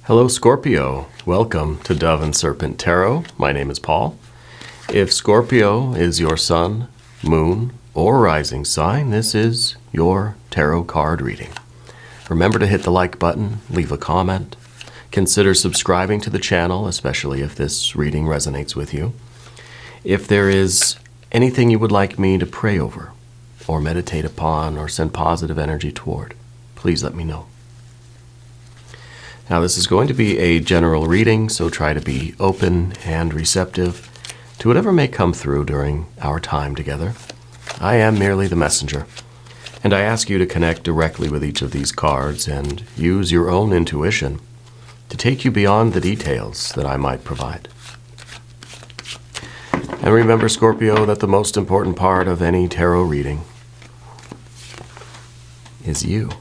Hello, Scorpio. Welcome to Dove and Serpent Tarot. My name is Paul. If Scorpio is your sun, moon, or rising sign, this is your tarot card reading. Remember to hit the like button, leave a comment. Consider subscribing to the channel, especially if this reading resonates with you. If there is anything you would like me to pray over, or meditate upon, or send positive energy toward, please let me know. Now, this is going to be a general reading, so try to be open and receptive to whatever may come through during our time together. I am merely the messenger, and I ask you to connect directly with each of these cards and use your own intuition to take you beyond the details that I might provide. And remember, Scorpio, that the most important part of any tarot reading is you.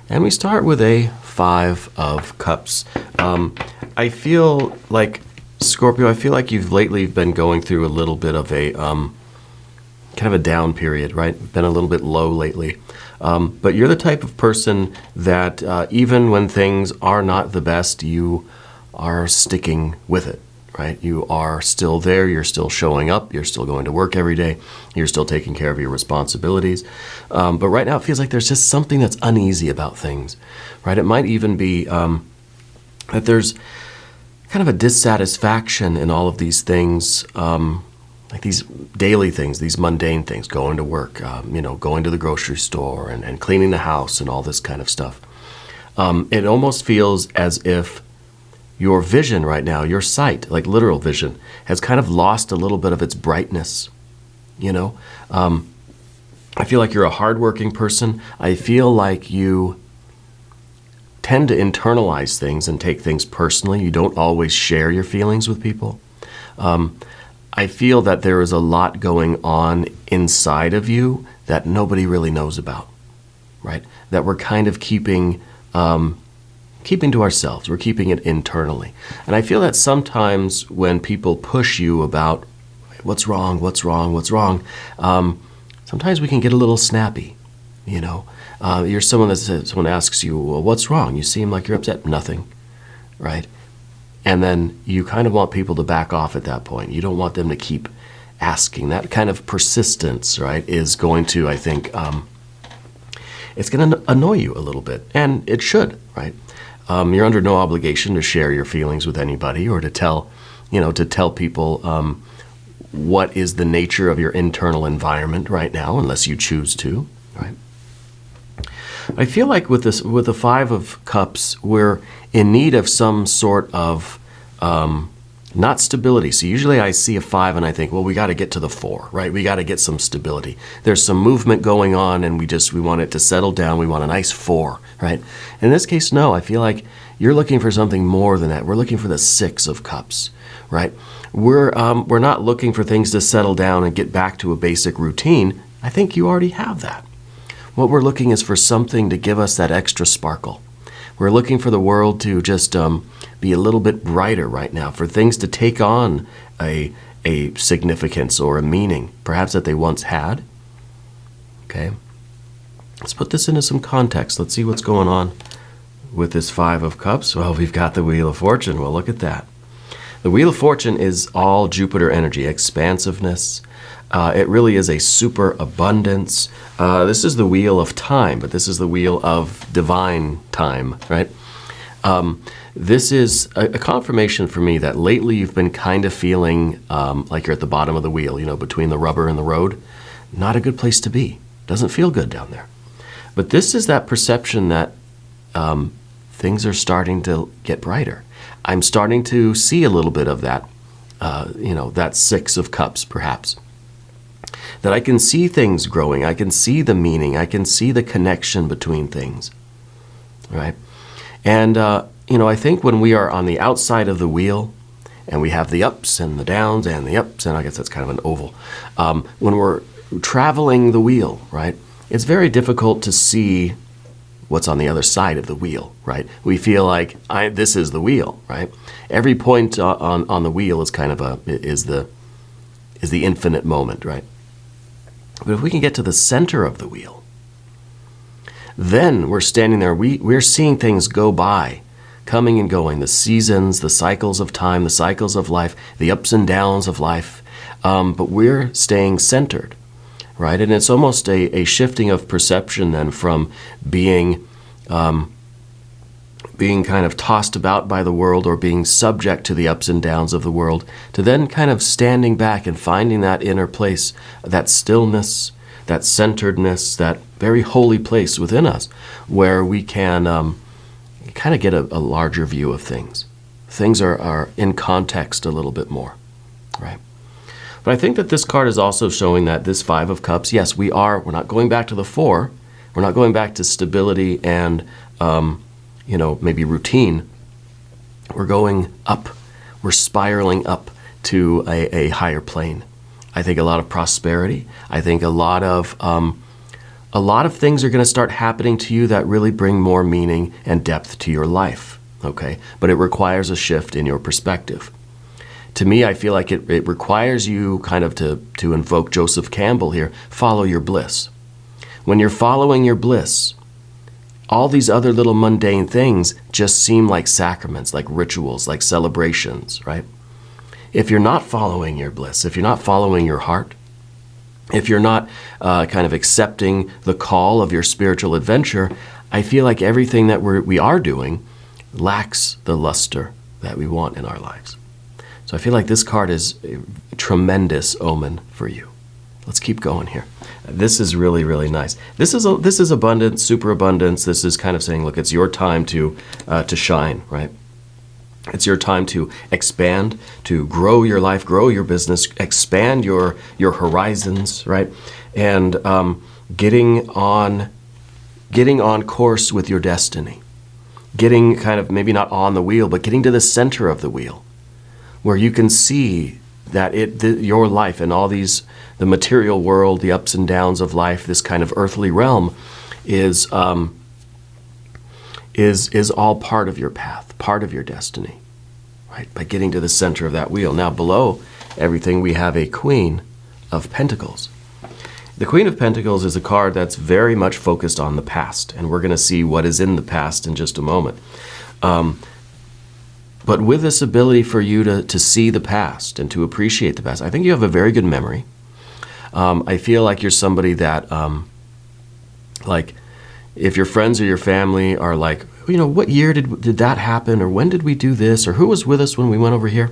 And we start with a Five of Cups. I feel like, Scorpio, I feel like you've lately been going through a little bit of a kind of a down period, right? Been a little bit low lately. But you're the type of person that even when things are not the best, you are sticking with it, right? You are still there. You're still showing up. You're still going to work every day. You're still taking care of your responsibilities. But right now it feels like there's just something that's uneasy about things, right? It might even be that there's kind of a dissatisfaction in all of these things, like these daily things, these mundane things, going to work, going to the grocery store and cleaning the house and all this kind of stuff. It almost feels as if your vision right now, your sight, like literal vision, has kind of lost a little bit of its brightness, I feel like you're a hardworking person. I feel like you tend to internalize things and take things personally. You don't always share your feelings with people. I feel that there is a lot going on inside of you that nobody really knows about, right? That we're kind of keeping to ourselves. We're keeping it internally. And I feel that sometimes when people push you about what's wrong, sometimes we can get a little snappy, You're someone that says, someone asks you, well, what's wrong? You seem like you're upset. Nothing, right? And then you kind of want people to back off at that point. You don't want them to keep asking. That kind of persistence, right, is going to, I think, it's going to annoy you a little bit. And it should, right? You're under no obligation to share your feelings with anybody or to tell people what is the nature of your internal environment right now, unless you choose to, right? I feel like with the Five of Cups, we're in need of some sort of not stability. So usually I see a 5 and I think, well, we got to get to the 4, right? We got to get some stability. There's some movement going on and we want it to settle down. We want a nice 4, right? In this case, no, I feel like you're looking for something more than that. We're looking for the 6 of Cups, right? We're not looking for things to settle down and get back to a basic routine. I think you already have that. What we're looking is for something to give us that extra sparkle. We're looking for the world to just be a little bit brighter right now, for things to take on a significance or a meaning, perhaps that they once had. Okay, let's put this into some context. Let's see what's going on with this 5 of Cups. Well, we've got the Wheel of Fortune. Well, look at that. The Wheel of Fortune is all Jupiter energy, expansiveness. It really is a super abundance. This is the wheel of time, but this is the wheel of divine time, right? This is a confirmation for me that lately you've been kind of feeling like you're at the bottom of the wheel, between the rubber and the road. Not a good place to be. Doesn't feel good down there. But this is that perception that things are starting to get brighter. I'm starting to see a little bit of that, that 6 of Cups, perhaps. That I can see things growing. I can see the meaning. I can see the connection between things, right? And, I think when we are on the outside of the wheel and we have the ups and the downs and the ups, and I guess that's kind of an oval, when we're traveling the wheel, right, it's very difficult to see what's on the other side of the wheel, right? We feel like this is the wheel, right? Every point on the wheel is kind of is the infinite moment, right? But if we can get to the center of the wheel, then we're standing there. We're seeing things go by coming and going, the seasons, the cycles of time, the cycles of life, the ups and downs of life. But we're staying centered, right? And it's almost a shifting of perception then from being kind of tossed about by the world or being subject to the ups and downs of the world, to then kind of standing back and finding that inner place, that stillness, that centeredness, that very holy place within us where we can kind of get a larger view of things. Things are in context a little bit more, right? But I think that this card is also showing that this Five of Cups, yes, we're not going back to the Four. We're not going back to stability and, maybe routine. We're going up. We're spiraling up to a higher plane. I think a lot of prosperity. I think a lot of things are going to start happening to you that really bring more meaning and depth to your life, okay? But it requires a shift in your perspective. To me, I feel like it requires you kind of to invoke Joseph Campbell here, follow your bliss. When you're following your bliss, all these other little mundane things just seem like sacraments, like rituals, like celebrations, right? If you're not following your bliss, if you're not following your heart, if you're not kind of accepting the call of your spiritual adventure, I feel like everything that we are doing lacks the luster that we want in our lives. So I feel like this card is a tremendous omen for you. Let's keep going here. This is really, really nice. This is abundance, superabundance. This is kind of saying, look, it's your time to shine, right? It's your time to expand, to grow your life, grow your business, expand your horizons, right? And getting on course with your destiny. Getting kind of maybe not on the wheel, but getting to the center of the wheel, where you can see that your life and all these, the material world, the ups and downs of life, this kind of earthly realm is all part of your path, part of your destiny, right? By getting to the center of that wheel. Now below everything we have a Queen of Pentacles. The Queen of Pentacles is a card that's very much focused on the past, and we're going to see what is in the past in just a moment. But with this ability for you to see the past and to appreciate the past, I think you have a very good memory. I feel like you're somebody that, like, if your friends or your family are like, what year did that happen? Or when did we do this? Or who was with us when we went over here?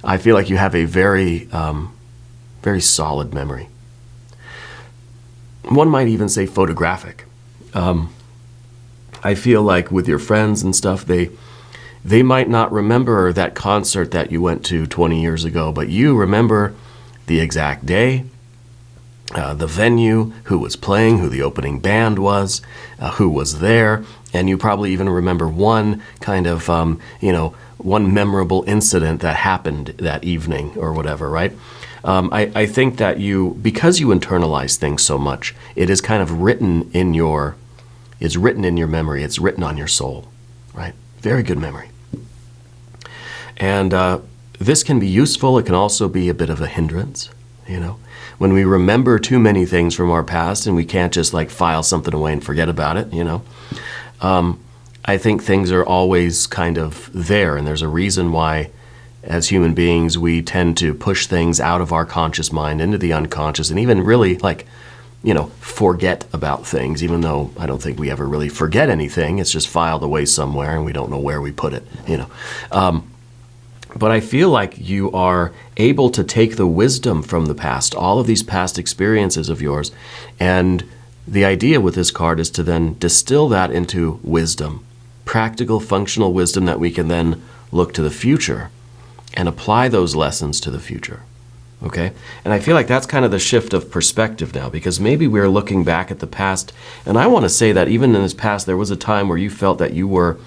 I feel like you have a very, very solid memory. One might even say photographic. I feel like with your friends and stuff, they might not remember that concert that you went to 20 years ago, but you remember the exact day, the venue, who was playing, who the opening band was, who was there, and you probably even remember one kind of, one memorable incident that happened that evening or whatever, right? I think that because you internalize things so much, it is kind of written in your memory. It's written on your soul, right? Very good memory. And this can be useful. It can also be a bit of a hindrance, when we remember too many things from our past and we can't just like file something away and forget about it, I think things are always kind of there, and there's a reason why as human beings we tend to push things out of our conscious mind into the unconscious and even really forget about things, even though I don't think we ever really forget anything. It's just filed away somewhere and we don't know where we put it, But I feel like you are able to take the wisdom from the past, all of these past experiences of yours, and the idea with this card is to then distill that into wisdom, practical, functional wisdom that we can then look to the future and apply those lessons to the future. Okay? And I feel like that's kind of the shift of perspective now, because maybe we're looking back at the past, and I want to say that even in this past, there was a time where you felt that you were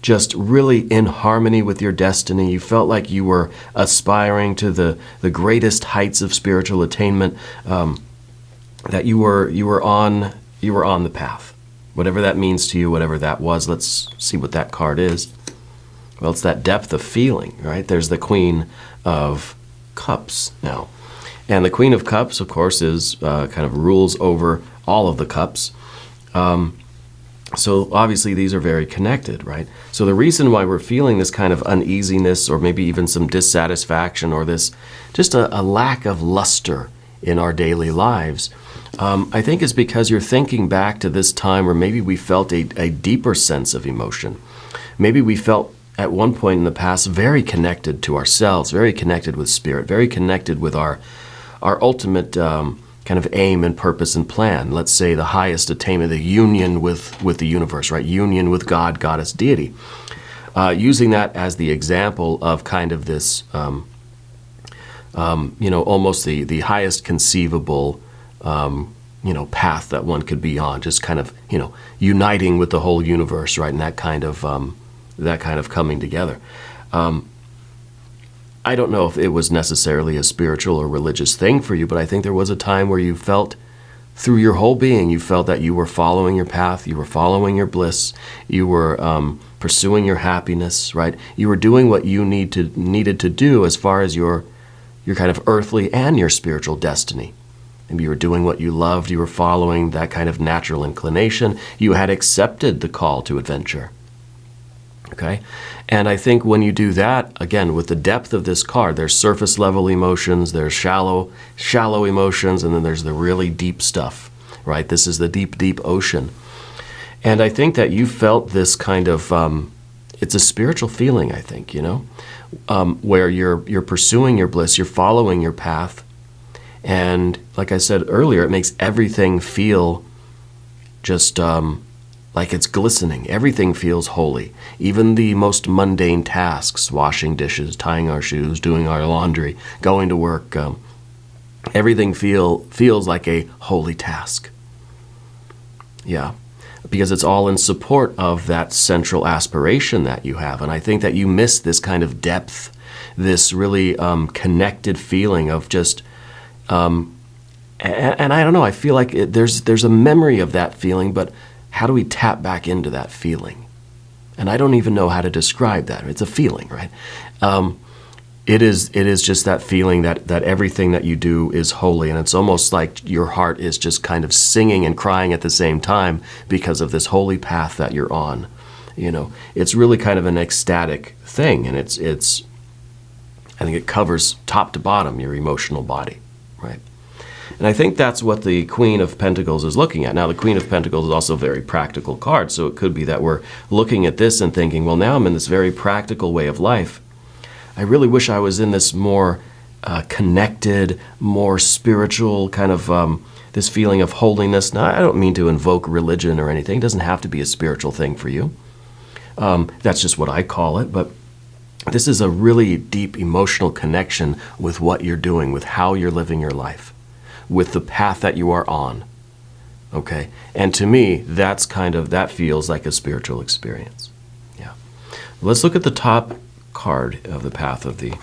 just really in harmony with your destiny. You felt like you were aspiring to the greatest heights of spiritual attainment, that you were on the path. Whatever that means to you, whatever that was, let's see what that card is. Well, it's that depth of feeling, right? There's the Queen of Cups now. And the Queen of Cups, of course, is kind of rules over all of the cups. So obviously these are very connected, right? So the reason why we're feeling this kind of uneasiness or maybe even some dissatisfaction or this just a lack of luster in our daily lives, I think is because you're thinking back to this time where maybe we felt a deeper sense of emotion. Maybe we felt at one point in the past very connected to ourselves, very connected with spirit, very connected with our ultimate kind of aim and purpose and plan. Let's say the highest attainment, the union with the universe, right? Union with God, goddess, deity. Using that as the example of kind of this, almost the highest conceivable, path that one could be on, just kind of, uniting with the whole universe, right? And that kind of coming together. I don't know if it was necessarily a spiritual or religious thing for you, but I think there was a time where you felt through your whole being, you felt that you were following your path, you were following your bliss, you were pursuing your happiness, right? You were doing what you needed to do as far as your kind of earthly and your spiritual destiny. Maybe you were doing what you loved, you were following that kind of natural inclination, you had accepted the call to adventure. Okay? And I think when you do that, again, with the depth of this card, there's surface level emotions, there's shallow emotions, and then there's the really deep stuff, right? This is the deep, deep ocean. And I think that you felt this kind of, it's a spiritual feeling, I think, where you're pursuing your bliss, you're following your path. And like I said earlier, it makes everything feel just like it's glistening. Everything feels holy. Even the most mundane tasks, washing dishes, tying our shoes, doing our laundry, going to work, everything feels like a holy task. Yeah, because it's all in support of that central aspiration that you have. And I think that you miss this kind of depth, this really connected feeling of just, and I don't know, I feel like there's a memory of that feeling, but how do we tap back into that feeling? And I don't even know how to describe that. It's a feeling, right? It is just that feeling that everything that you do is holy, and it's almost like your heart is just kind of singing and crying at the same time because of this holy path that you're on. It's really kind of an ecstatic thing, and it's I think it covers top to bottom your emotional body, right? And I think that's what the Queen of Pentacles is looking at. Now, the Queen of Pentacles is also a very practical card, so it could be that we're looking at this and thinking, well, now I'm in this very practical way of life. I really wish I was in this more connected, more spiritual kind of this feeling of holiness. Now, I don't mean to invoke religion or anything. It doesn't have to be a spiritual thing for you. That's just what I call it, but this is a really deep emotional connection with what you're doing, with how you're living your life, with the path that you are on, okay? And to me, that feels like a spiritual experience, yeah. Let's look at the top card of the path of the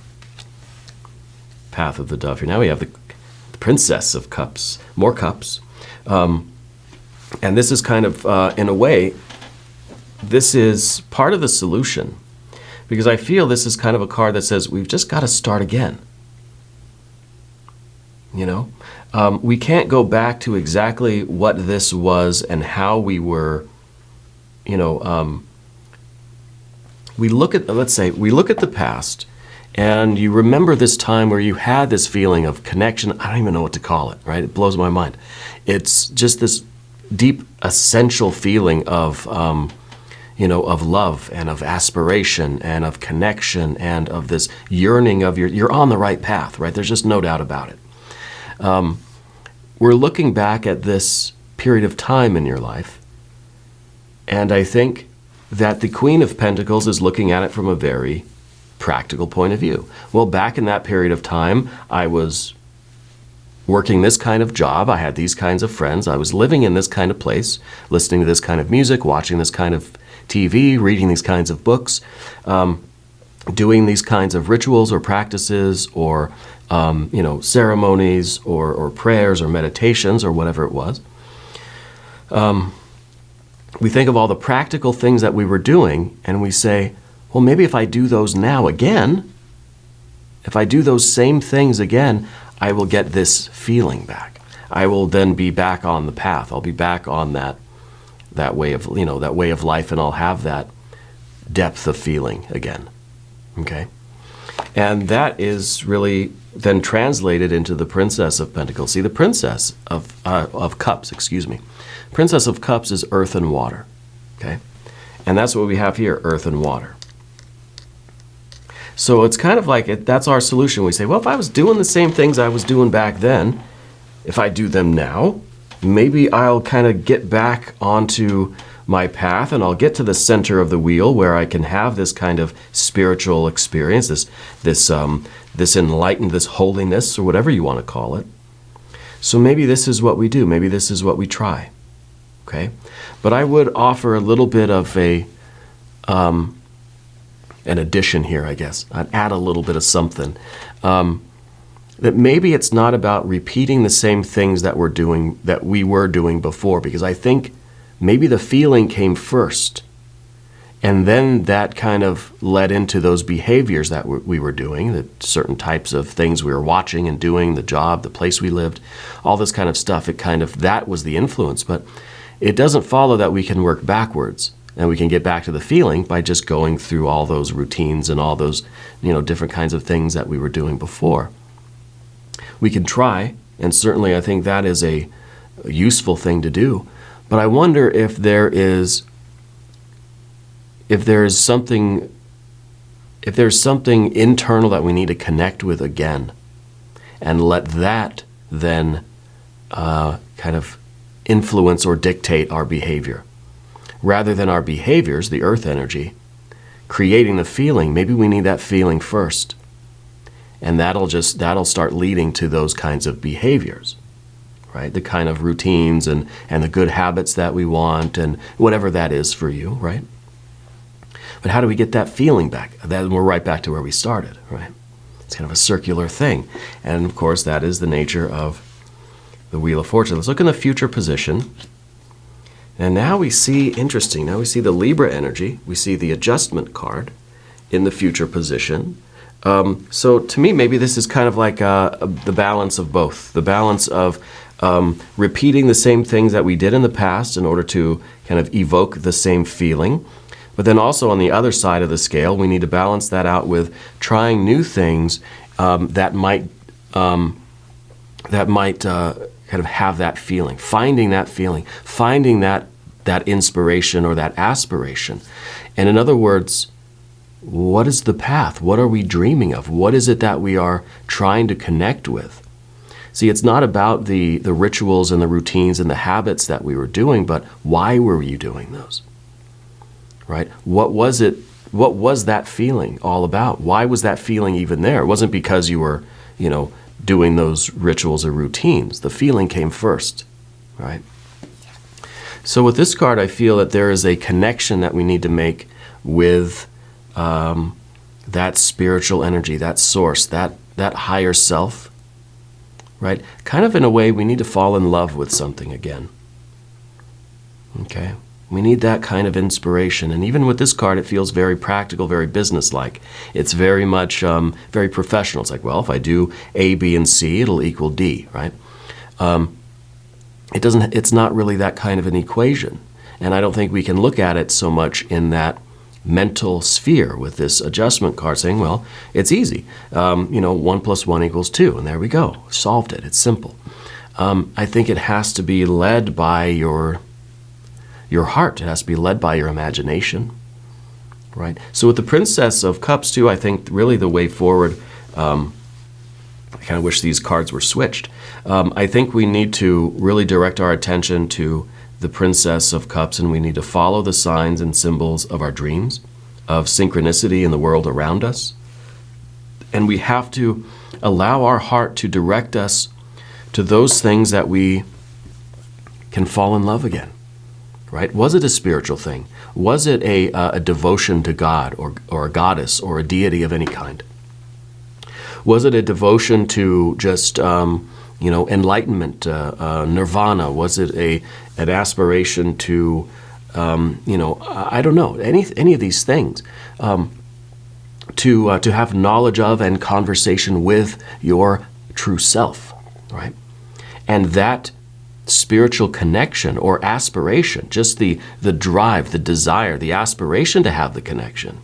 dove here. Now we have the Princess of Cups, more cups. And this is kind of, in a way, this is part of the solution, because I feel this is kind of a card that says we've just got to start again. We can't go back to exactly what this was and how we were, we look at the past, and you remember this time where you had this feeling of connection. I don't even know what to call it, right? It blows my mind. It's just this deep, essential feeling of, of love and of aspiration and of connection and of this yearning of you're on the right path, right? There's just no doubt about it. We're looking back at this period of time in your life, and I think that the Queen of Pentacles is looking at it from a very practical point of view. Well, back in that period of time, I was working this kind of job, I had these kinds of friends, I was living in this kind of place, listening to this kind of music, watching this kind of TV, reading these kinds of books, doing these kinds of rituals or practices or ceremonies or prayers or meditations or whatever it was. We think of all the practical things that we were doing, and we say, well, maybe if I do those now again, if I do those same things again, I will get this feeling back. I will then be back on the path. I'll be back on that that way of, that way of life, and I'll have that depth of feeling again. Okay? And that is really then translated into the Princess of Pentacles. See, the Princess of Cups, Princess of Cups is earth and water. Okay? And that's what we have here, earth and water. So it's kind of like that's our solution. We say, well, if I was doing the same things I was doing back then, if I do them now, maybe I'll kind of get back onto my path, and I'll get to the center of the wheel where I can have this kind of spiritual experience, this enlightened, this holiness, or whatever you want to call it. So maybe this is what we do. Maybe this is what we try. Okay? But I would offer a little bit of an addition here, I guess. I'd add a little bit of something. That maybe it's not about repeating the same things that we were doing before, because I think maybe the feeling came first, and then that kind of led into those behaviors that we were doing, the certain types of things we were watching and doing, the job, the place we lived, all this kind of stuff. That was the influence, but it doesn't follow that we can work backwards and we can get back to the feeling by just going through all those routines and all those, different kinds of things that we were doing before. We can try, and certainly I think that is a useful thing to do. But I wonder if there's something internal that we need to connect with again, and let that then kind of influence or dictate our behavior. Rather than our behaviors, the earth energy, creating the feeling, maybe we need that feeling first. And that'll start leading to those kinds of behaviors, right? The kind of routines and the good habits that we want, and whatever that is for you, right? But how do we get that feeling back? Then we're right back to where we started, right? It's kind of a circular thing. And of course, that is the nature of the Wheel of Fortune. Let's look in the future position. And now we see, interesting, now we see the Libra energy. We see the adjustment card in the future position. So to me, maybe this is kind of like the balance of both. The balance of repeating the same things that we did in the past in order to kind of evoke the same feeling. But then also on the other side of the scale, we need to balance that out with trying new things that might kind of have that feeling, finding that inspiration or that aspiration. And in other words, what is the path? What are we dreaming of? What is it that we are trying to connect with? See, it's not about the rituals and the routines and the habits that we were doing, but why were you doing those? Right? What was it? What was that feeling all about? Why was that feeling even there? It wasn't because you were, doing those rituals or routines. The feeling came first, right? So with this card, I feel that there is a connection that we need to make with that spiritual energy, that source, that higher self, right? Kind of in a way, we need to fall in love with something again. Okay? We need that kind of inspiration. And even with this card, it feels very practical, very businesslike. It's very much, very professional. It's like, well, if I do A, B, and C, it'll equal D, right? It's not really that kind of an equation. And I don't think we can look at it so much in that mental sphere with this adjustment card saying, well, it's easy. 1 + 1 = 2, and there we go. Solved it. It's simple. I think it has to be led by your heart. It has to be led by your imagination, right? So with the Princess of Cups, too, I think really the way forward, I kind of wish these cards were switched. I think we need to really direct our attention to the Princess of Cups, and we need to follow the signs and symbols of our dreams, of synchronicity in the world around us. And we have to allow our heart to direct us to those things that we can fall in love again. Right? Was it a spiritual thing? Was it a devotion to God or a goddess or a deity of any kind? Was it a devotion to just enlightenment, nirvana? Was it an aspiration to I don't know, any of these things? To have knowledge of and conversation with your true self, right? And that spiritual connection or aspiration, just the drive, the desire, the aspiration to have the connection,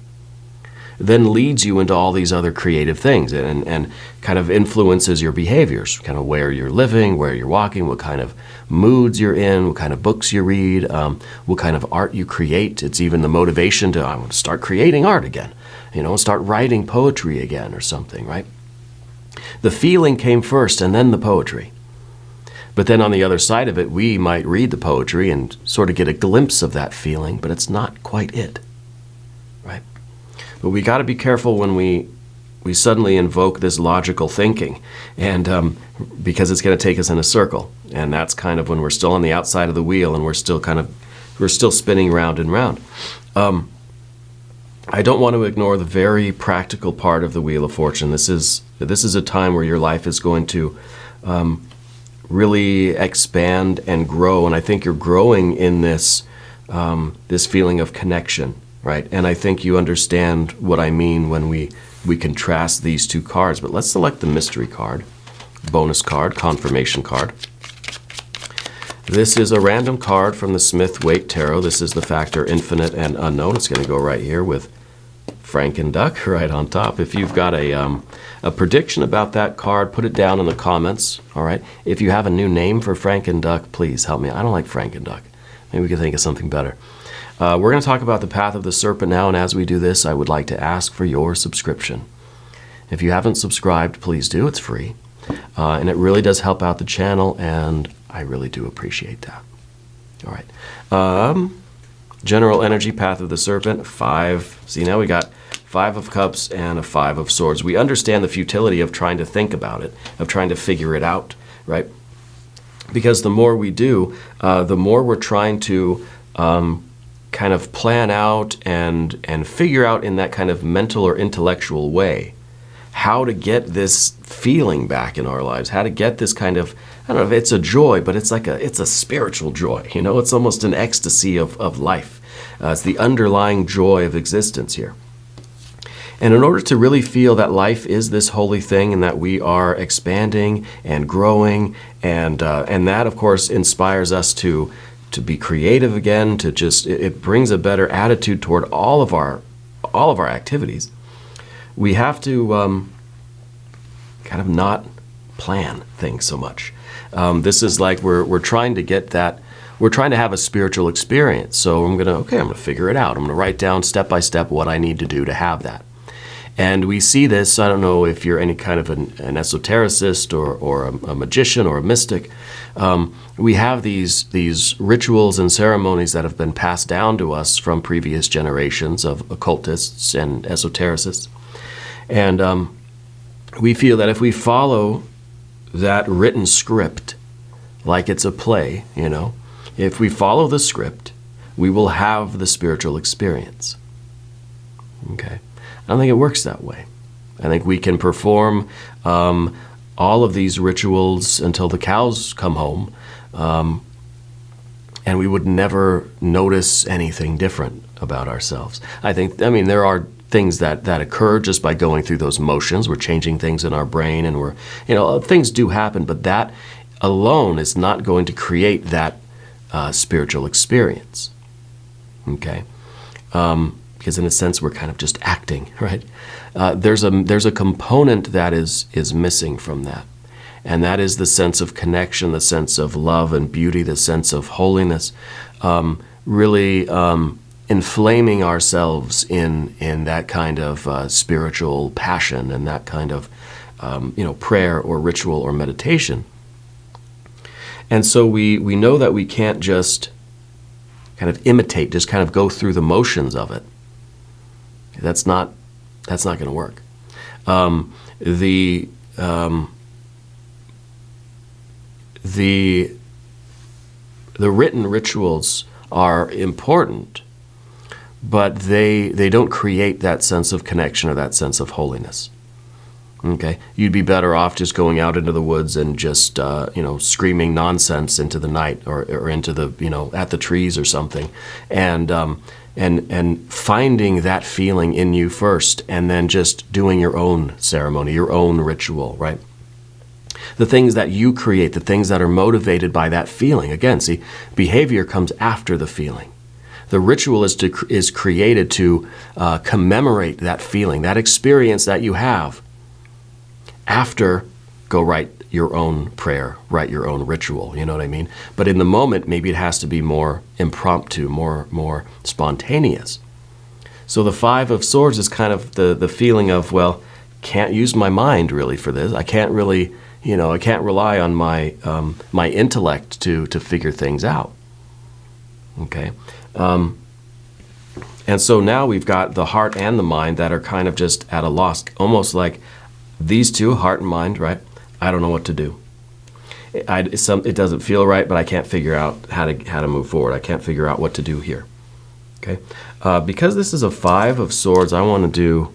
then leads you into all these other creative things and kind of influences your behaviors, kind of where you're living, where you're walking, what kind of moods you're in, what kind of books you read, what kind of art you create. It's even the motivation to, I want to start creating art again, start writing poetry again or something, right? The feeling came first and then the poetry. But then on the other side of it, we might read the poetry and sort of get a glimpse of that feeling, but it's not quite it, right? But we got to be careful when we suddenly invoke this logical thinking, and because it's going to take us in a circle, and that's kind of when we're still on the outside of the wheel and we're still spinning round and round. I don't want to ignore the very practical part of the Wheel of Fortune. This is a time where your life is going to really expand and grow, and I think you're growing in this feeling of connection, right? And I think you understand what I mean when we contrast these two cards. But let's select the mystery card, bonus card, confirmation card. This is a random card from the Smith-Waite Tarot. This is the factor infinite and unknown. It's going to go right here with Frankenduck right on top. If you've got a prediction about that card, put it down in the comments, all right? If you have a new name for Frankenduck, please help me. I don't like Frankenduck. Maybe we can think of something better. We're going to talk about the path of the serpent now, and as we do this, I would like to ask for your subscription. If you haven't subscribed, please do. It's free, and it really does help out the channel, and I really do appreciate that. All right. General energy, path of the serpent, 5. See, now we got 5 of Cups and a 5 of Swords. We understand the futility of trying to think about it, of trying to figure it out, right? Because the more we do, the more we're trying to kind of plan out and figure out in that kind of mental or intellectual way how to get this feeling back in our lives, how to get this kind of, I don't know if it's a joy, but it's a spiritual joy, it's almost an ecstasy of life. It's the underlying joy of existence here. And in order to really feel that life is this holy thing and that we are expanding and growing, and that of course inspires us to be creative again, to just, it brings a better attitude toward all of our activities. We have to kind of not plan things so much. This is like we're trying to get that, we're trying to have a spiritual experience. So I'm going to figure it out. I'm going to write down step by step what I need to do to have that. And we see this, I don't know if you're any kind of an esotericist or a magician or a mystic. We have these rituals and ceremonies that have been passed down to us from previous generations of occultists and esotericists. And we feel that if we follow that written script, like it's a play, if we follow the script, we will have the spiritual experience. Okay? I don't think it works that way. I think we can perform all of these rituals until the cows come home, and we would never notice anything different about ourselves. I mean, there are things that occur just by going through those motions. We're changing things in our brain, and things do happen, but that alone is not going to create that spiritual experience. Okay? Because in a sense, we're kind of just acting, right? There's a component that is missing from that. And that is the sense of connection, the sense of love and beauty, the sense of holiness, really inflaming ourselves in that kind of spiritual passion and that kind of prayer or ritual or meditation. And so we know that we can't just kind of imitate, just kind of go through the motions of it. That's not going to work. The written rituals are important, but they don't create that sense of connection or that sense of holiness. Okay, you'd be better off just going out into the woods and just screaming nonsense into the night or into the at the trees or something, and finding that feeling in you first, and then just doing your own ceremony, your own ritual, right? The things that you create, the things that are motivated by that feeling. Again, see, behavior comes after the feeling. The ritual is created to commemorate that feeling, that experience that you have. After, go write your own prayer, write your own ritual, you know what I mean? But in the moment, maybe it has to be more impromptu, more spontaneous. So the Five of Swords is kind of the feeling of, well, can't use my mind really for this. I can't really, I can't rely on my my intellect to figure things out. Okay? And so now we've got the heart and the mind that are kind of just at a loss, almost like these two, heart and mind, right? I don't know what to do. It doesn't feel right, but I can't figure out how to move forward. I can't figure out what to do here. Okay, because this is a Five of Swords, I want to do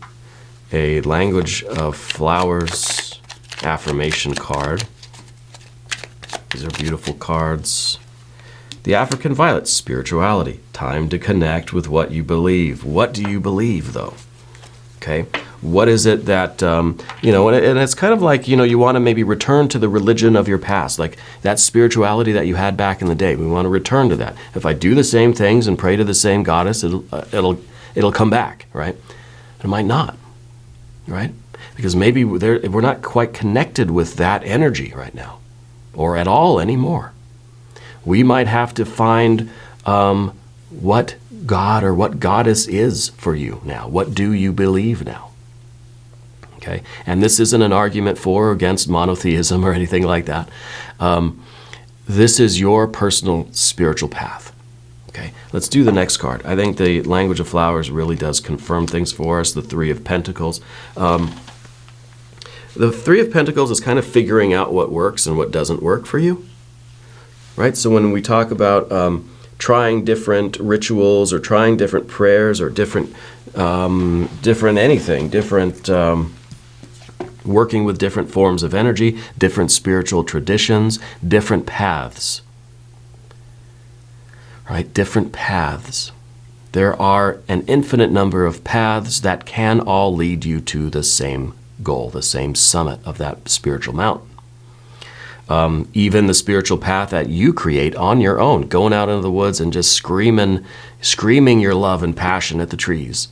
a Language of Flowers affirmation card. These are beautiful cards. The African Violet, spirituality. Time to connect with what you believe. What do you believe, though? Okay, what is it that, and it's kind of like, you want to maybe return to the religion of your past, like that spirituality that you had back in the day. We want to return to that. If I do the same things and pray to the same goddess, it'll come back, right? It might not, right? Because maybe we're not quite connected with that energy right now, or at all anymore. We might have to find what God or what goddess is for you now. What do you believe now? Okay, and this isn't an argument for or against monotheism or anything like that. This is your personal spiritual path. Okay, let's do the next card. I think the Language of Flowers really does confirm things for us. The Three of Pentacles. The Three of Pentacles is kind of figuring out what works and what doesn't work for you. Right? So when we talk about trying different rituals or trying different prayers or different working with different forms of energy, different spiritual traditions, different paths. Right? Different paths. There are an infinite number of paths that can all lead you to the same goal, the same summit of that spiritual mountain. Even the spiritual path that you create on your own, going out into the woods and just screaming your love and passion at the trees,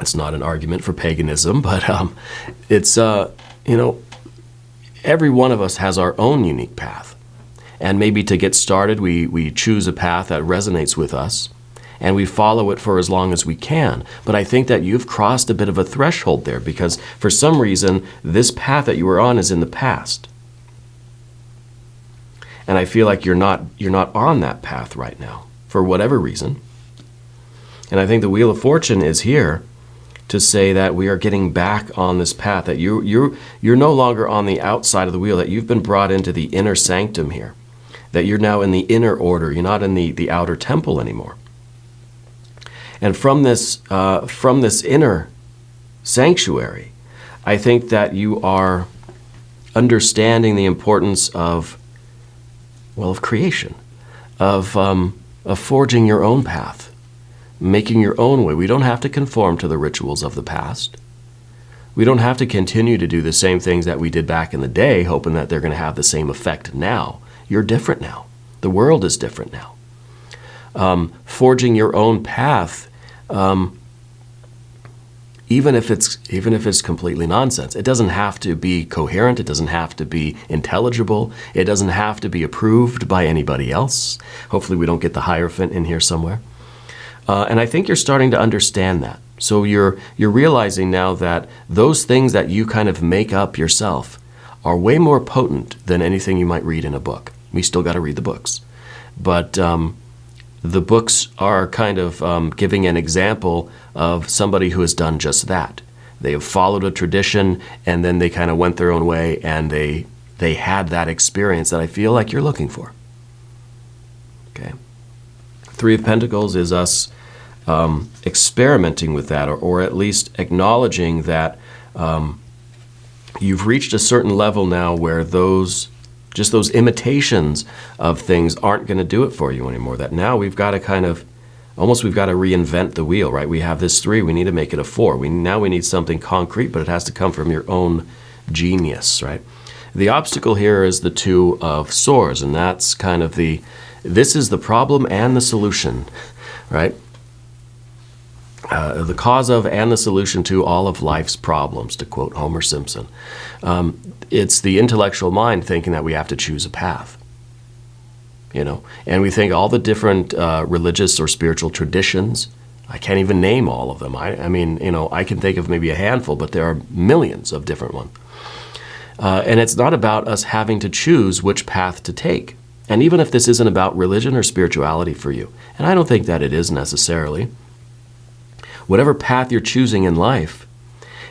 It's not an argument for paganism, but it's, every one of us has our own unique path. And maybe to get started, we choose a path that resonates with us, and we follow it for as long as we can. But I think that you've crossed a bit of a threshold there, because for some reason, this path that you were on is in the past. And I feel like you're not on that path right now, for whatever reason. And I think the Wheel of Fortune is here to say that we are getting back on this path, that you're no longer on the outside of the wheel, that you've been brought into the inner sanctum here, that you're now in the inner order, you're not in the outer temple anymore. And from this inner sanctuary, I think that you are understanding the importance of creation, of forging your own path, making your own way. We don't have to conform to the rituals of the past. We don't have to continue to do the same things that we did back in the day, hoping that they're going to have the same effect now. You're different now. The world is different now. Forging your own path, even if it's completely nonsense. It doesn't have to be coherent. It doesn't have to be intelligible. It doesn't have to be approved by anybody else. Hopefully we don't get the Hierophant in here somewhere. And I think you're starting to understand that. So you're realizing now that those things that you kind of make up yourself are way more potent than anything you might read in a book. We still got to read the books. But the books are kind of giving an example of somebody who has done just that. They have followed a tradition, and then they kind of went their own way, and they had that experience that I feel like you're looking for. Okay. Three of Pentacles is us experimenting with that, or at least acknowledging that you've reached a certain level now where those imitations of things aren't going to do it for you anymore. That now we've got to we've got to reinvent the wheel, right? We have this 3, we need to make it a 4. We need something concrete, but it has to come from your own genius, right? The obstacle here is the Two of Swords, and that's kind of this is the problem and the solution, right? The cause of and the solution to all of life's problems, to quote Homer Simpson. It's the intellectual mind thinking that we have to choose a path, and we think all the different religious or spiritual traditions, I can't even name all of them. I mean, I can think of maybe a handful, but there are millions of different ones. And it's not about us having to choose which path to take. And even if this isn't about religion or spirituality for you, and I don't think that it is necessarily, whatever path you're choosing in life,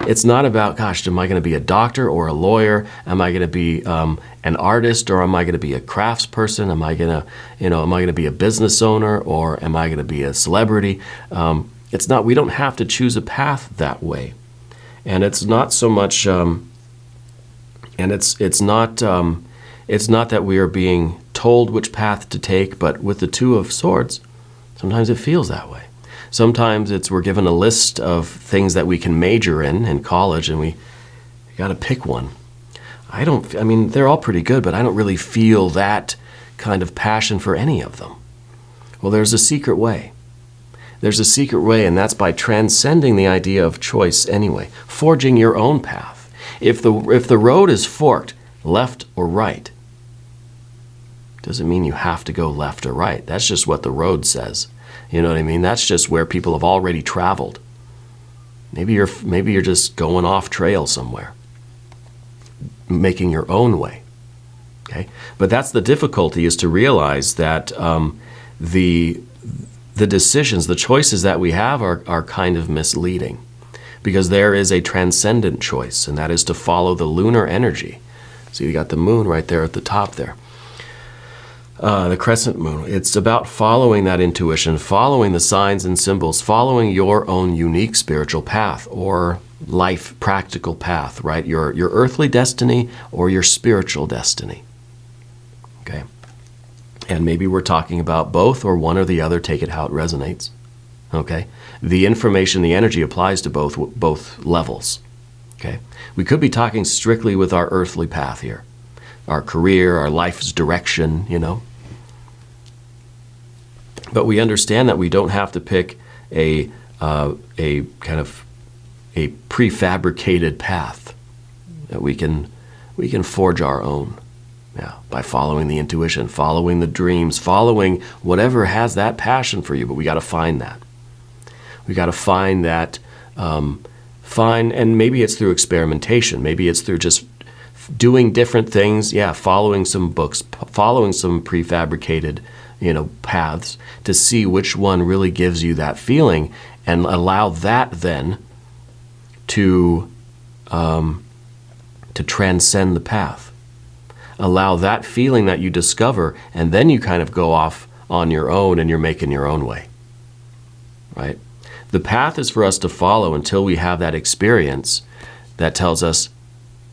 it's not about, gosh, am I going to be a doctor or a lawyer? Am I going to be an artist, or am I going to be a craftsperson? Am I going to be a business owner, or am I going to be a celebrity? It's not. We don't have to choose a path that way, and it's not so much. And it's not that we are being told which path to take, but with the Two of Swords, sometimes it feels that way. Sometimes we're given a list of things that we can major in college, and we got to pick one. I mean, they're all pretty good, but I don't really feel that kind of passion for any of them. Well, there's a secret way. There's a secret way, and that's by transcending the idea of choice anyway, forging your own path. If the road is forked, left or right, doesn't mean you have to go left or right. That's just what the road says. You know what I mean? That's just where people have already traveled. Maybe you're just going off trail somewhere, making your own way. Okay? But that's the difficulty, is to realize that the decisions, the choices that we have are kind of misleading. Because there is a transcendent choice, and that is to follow the lunar energy. See, you got the moon right there at the top there. The crescent moon. It's about following that intuition, following the signs and symbols, following your own unique spiritual path or life practical path, right? Your earthly destiny or your spiritual destiny. Okay? And maybe we're talking about both or one or the other. Take it how it resonates. Okay? The information, the energy applies to both levels. Okay? We could be talking strictly with our earthly path here. Our career, our life's direction, But we understand that we don't have to pick a kind of a prefabricated path. That we can forge our own. Yeah, by following the intuition, following the dreams, following whatever has that passion for you, but we got to find that. We got to find that, and maybe it's through experimentation. Maybe it's through just doing different things. Yeah, following some books, following some prefabricated, paths to see which one really gives you that feeling, and allow that then to transcend the path. Allow that feeling that you discover, and then you kind of go off on your own, and you're making your own way, right? The path is for us to follow until we have that experience that tells us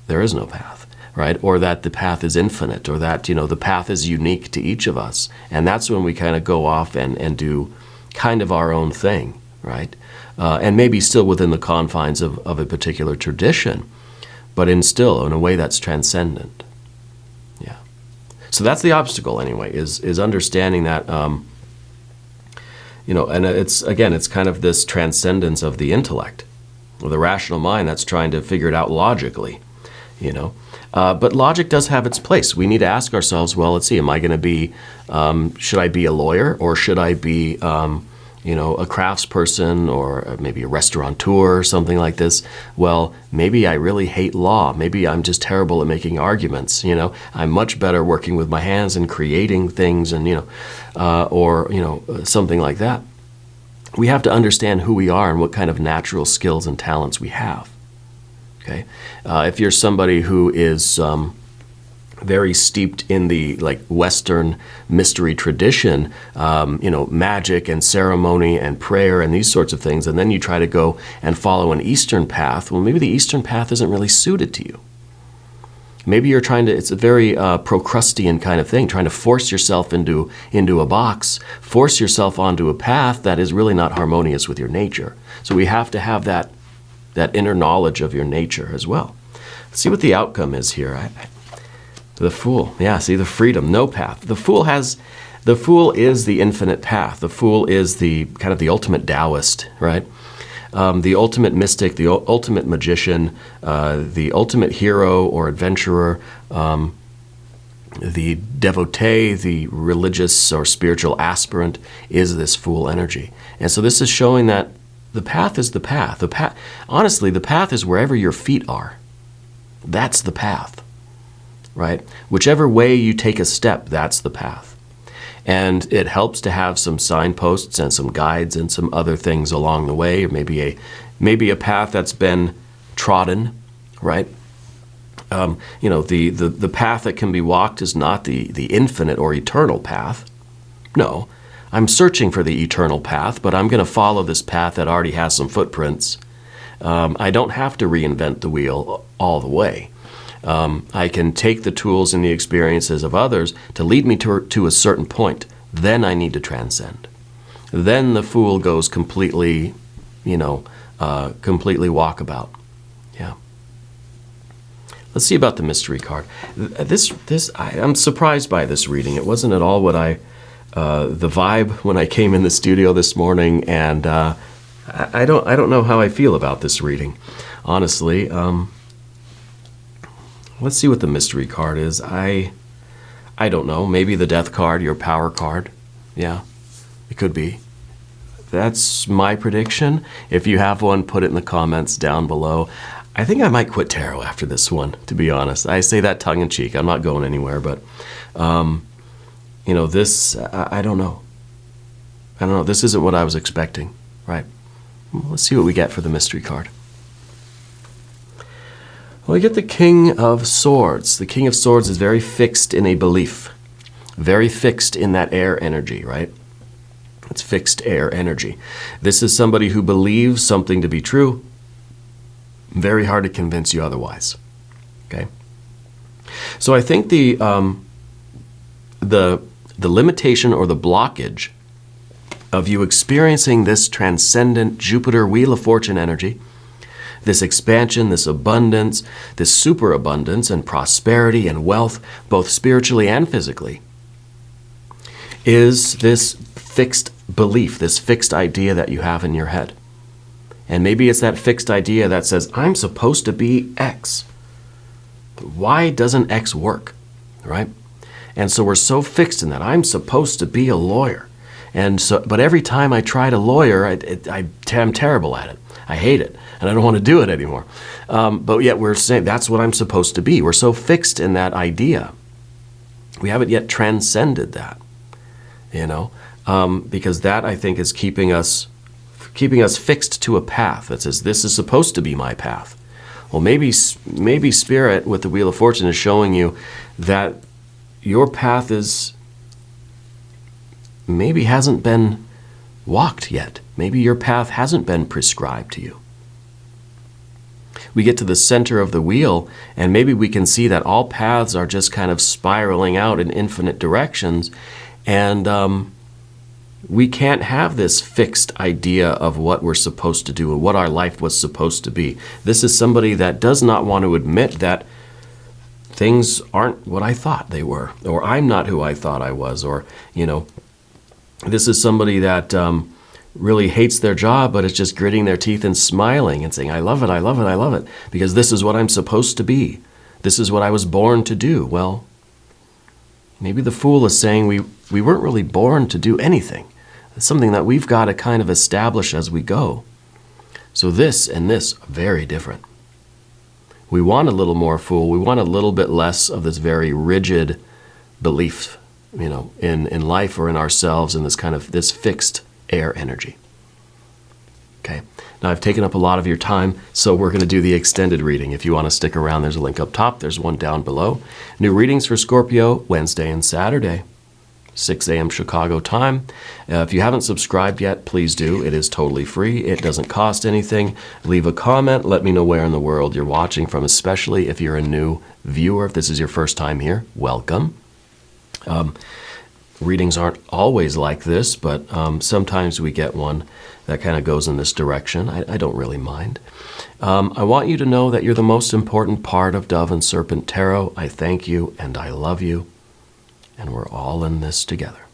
there is no path, right? Or that the path is infinite, or that, the path is unique to each of us. And that's when we kind of go off and do kind of our own thing, right? And maybe still within the confines of a particular tradition, but in a way that's transcendent. Yeah. So that's the obstacle anyway, is understanding that, and it's kind of this transcendence of the intellect, or the rational mind that's trying to figure it out logically, But logic does have its place. We need to ask ourselves, well, let's see, am I going to be, should I be a lawyer, or should I be, a craftsperson, or maybe a restaurateur or something like this? Well, maybe I really hate law. Maybe I'm just terrible at making arguments. I'm much better working with my hands and creating things, and something like that. We have to understand who we are and what kind of natural skills and talents we have. Okay, if you're somebody who is very steeped in the Western mystery tradition, magic and ceremony and prayer and these sorts of things, and then you try to go and follow an Eastern path, well, maybe the Eastern path isn't really suited to you. Maybe you're it's a very Procrustean kind of thing, trying to force yourself into a box, force yourself onto a path that is really not harmonious with your nature. So we have to have that inner knowledge of your nature as well. see what the outcome is here. The Fool. Yeah, see, the freedom, no path. The Fool is the infinite path. The Fool is the kind of the ultimate Taoist, right? The ultimate mystic, the ultimate magician, the ultimate hero or adventurer, the devotee, the religious or spiritual aspirant is this Fool energy. And so this is showing that the path is the path. Honestly, the path is wherever your feet are. That's the path, right? Whichever way you take a step, that's the path. And it helps to have some signposts and some guides and some other things along the way, or maybe a path that's been trodden, right? The path that can be walked is not the infinite or eternal path. No, I'm searching for the eternal path, but I'm going to follow this path that already has some footprints. I don't have to reinvent the wheel all the way. I can take the tools and the experiences of others to lead me to a certain point. Then I need to transcend. Then the Fool goes completely, completely walkabout. Yeah. Let's see about the mystery card. I'm surprised by this reading. It wasn't at all what the vibe when I came in the studio this morning, and I don't know how I feel about this reading, honestly. Let's see what the mystery card is. I don't know. Maybe the Death card, your power card. Yeah, it could be. That's my prediction. If you have one, put it in the comments down below. I think I might quit tarot after this one, to be honest. I say that tongue-in-cheek. I'm not going anywhere, but, this, I don't know. I don't know. This isn't what I was expecting, right? Let's see what we get for the mystery card. Well, we get the King of Swords. The King of Swords is very fixed in a belief, very fixed in that air energy, right? It's fixed air energy. This is somebody who believes something to be true. Very hard to convince you otherwise. Okay. So I think the limitation or the blockage of you experiencing this transcendent Jupiter Wheel of Fortune energy, this expansion, this abundance, this superabundance and prosperity and wealth, both spiritually and physically, is this fixed belief, this fixed idea that you have in your head. And maybe it's that fixed idea that says, I'm supposed to be X. Why doesn't X work, right? And so we're so fixed in that. I'm supposed to be a lawyer. But every time I try to lawyer, I'm terrible at it. I hate it, and I don't want to do it anymore. But yet we're saying that's what I'm supposed to be. We're so fixed in that idea. We haven't yet transcended that, because that, I think, is keeping us fixed to a path that says, this is supposed to be my path. Well, maybe Spirit with the Wheel of Fortune is showing you that your path maybe hasn't been walked yet. Maybe your path hasn't been prescribed to you. We get to the center of the wheel, and maybe we can see that all paths are just kind of spiraling out in infinite directions, and we can't have this fixed idea of what we're supposed to do and what our life was supposed to be. This is somebody that does not want to admit that things aren't what I thought they were, or I'm not who I thought I was, or, this is somebody that really hates their job, but is just gritting their teeth and smiling and saying, I love it, I love it, I love it, because this is what I'm supposed to be. This is what I was born to do. Well, maybe the Fool is saying we weren't really born to do anything. It's something that we've got to kind of establish as we go. So this and this are very different. We want a little more Fool. We want a little bit less of this very rigid belief, in life or in ourselves, in this fixed air energy. Okay. Now I've taken up a lot of your time, so we're going to do the extended reading. If you want to stick around, there's a link up top. There's one down below. New readings for Scorpio, Wednesday and Saturday, 6 a.m. Chicago time. If you haven't subscribed yet, please do. It is totally free. It doesn't cost anything. Leave a comment. Let me know where in the world you're watching from, especially if you're a new viewer. If this is your first time here, welcome. Readings aren't always like this, but sometimes we get one that kind of goes in this direction. I don't really mind. I want you to know that you're the most important part of Dove and Serpent Tarot. I thank you and I love you, and we're all in this together.